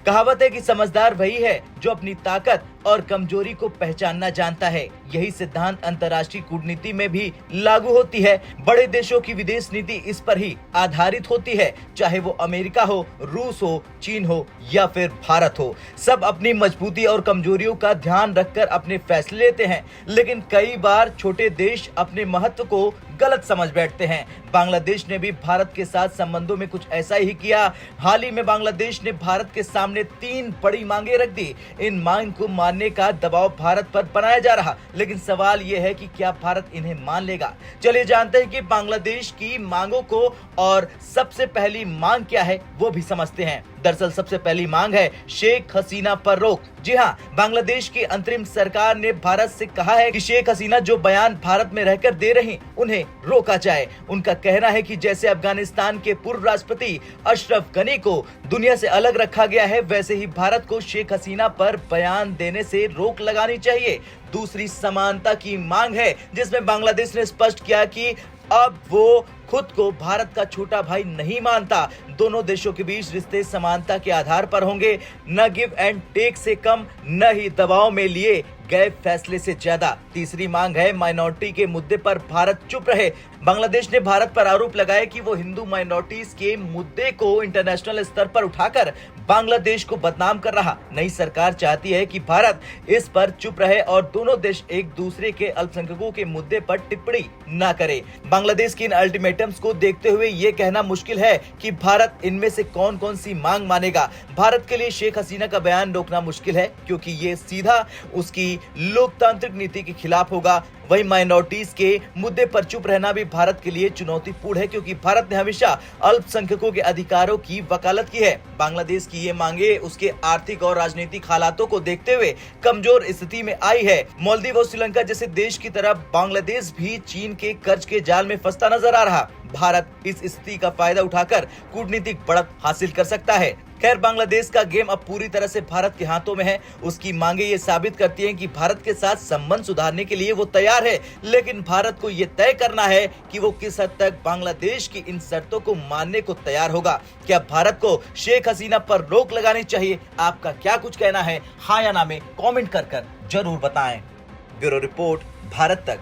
कहावत है कि समझदार वही है जो अपनी ताकत और कमजोरी को पहचानना जानता है। यही सिद्धांत अंतर्राष्ट्रीय कूटनीति में भी लागू होती है। बड़े देशों की विदेश नीति इस पर ही आधारित होती है, चाहे वो अमेरिका हो, रूस हो, चीन हो या फिर भारत हो। सब अपनी मजबूती और कमजोरियों का ध्यान रखकर अपने फैसले लेते हैं, लेकिन कई बार छोटे देश अपने महत्व को गलत समझ बैठते हैं। बांग्लादेश ने भी भारत के साथ संबंधों में कुछ ऐसा ही किया। हाल ही में बांग्लादेश ने भारत के सामने 3 बड़ी मांगे रख दी। इन मांग को मानने का दबाव भारत पर बनाया जा रहा, लेकिन सवाल यह है कि क्या भारत इन्हें मान लेगा। चलिए जानते हैं कि बांग्लादेश की मांगों को, और सबसे पहली मांग क्या है वो भी समझते हैं। दरअसल सबसे पहली मांग है शेख हसीना पर रोक। जी हाँ, बांग्लादेश की अंतरिम सरकार ने भारत से कहा है कि शेख हसीना जो बयान भारत में रहकर दे रही उन्हें रोका जाए। उनका कहना है कि जैसे अफगानिस्तान के पूर्व राष्ट्रपति अशरफ गनी को दुनिया से अलग रखा गया है, वैसे ही भारत को शेख हसीना पर बयान देने से रोक लगानी चाहिए। दूसरी समानता की मांग है, जिसमें बांग्लादेश ने स्पष्ट किया कि अब वो खुद को भारत का छोटा भाई नहीं मानता। दोनों देशों के बीच रिश्ते समानता के आधार पर होंगे, न गिव एंड टेक से कम, न ही दबाव में लिए गए फैसले से ज्यादा। तीसरी मांग है माइनॉरिटी के मुद्दे पर भारत चुप रहे। बांग्लादेश ने भारत पर आरोप लगाया कि वो हिंदू माइनॉरिटीज के मुद्दे को इंटरनेशनल स्तर पर उठाकर बांग्लादेश को बदनाम कर रहा। नई सरकार चाहती है कि भारत इस पर चुप रहे और दोनों देश एक दूसरे के अल्पसंख्यकों के मुद्दे पर टिप्पणी न करे। बांग्लादेश की इन अल्टीमेटम्स को देखते हुए ये कहना मुश्किल है कि भारत इनमें से कौन कौन सी मांग मानेगा। भारत के लिए शेख हसीना का बयान रोकना मुश्किल है, क्योंकि ये सीधा उसकी लोकतांत्रिक नीति के खिलाफ होगा। वहीं माइनॉरिटीज के मुद्दे पर चुप रहना भी भारत के लिए चुनौतीपूर्ण है, क्योंकि भारत ने हमेशा अल्पसंख्यकों के अधिकारों की वकालत की है। बांग्लादेश की ये मांगे उसके आर्थिक और राजनीतिक हालातों को देखते हुए कमजोर स्थिति में आई है। मालदीव और श्रीलंका जैसे देश की तरह बांग्लादेश भी चीन के कर्ज के जाल में फंसता नजर आ रहा। भारत इस स्थिति का फायदा उठाकर कूटनीतिक बढ़त हासिल कर सकता है। खैर, बांग्लादेश का गेम अब पूरी तरह से भारत के हाथों में है। उसकी मांगे ये साबित करती हैं कि भारत के साथ संबंध सुधारने के लिए वो तैयार है, लेकिन भारत को ये तय करना है कि वो किस हद तक बांग्लादेश की इन शर्तों को मानने को तैयार होगा। क्या भारत को शेख हसीना पर रोक लगानी चाहिए? आपका क्या कुछ कहना है? हाँ या ना में कमेंट कर जरूर बताएं। ब्यूरो रिपोर्ट, भारत तक।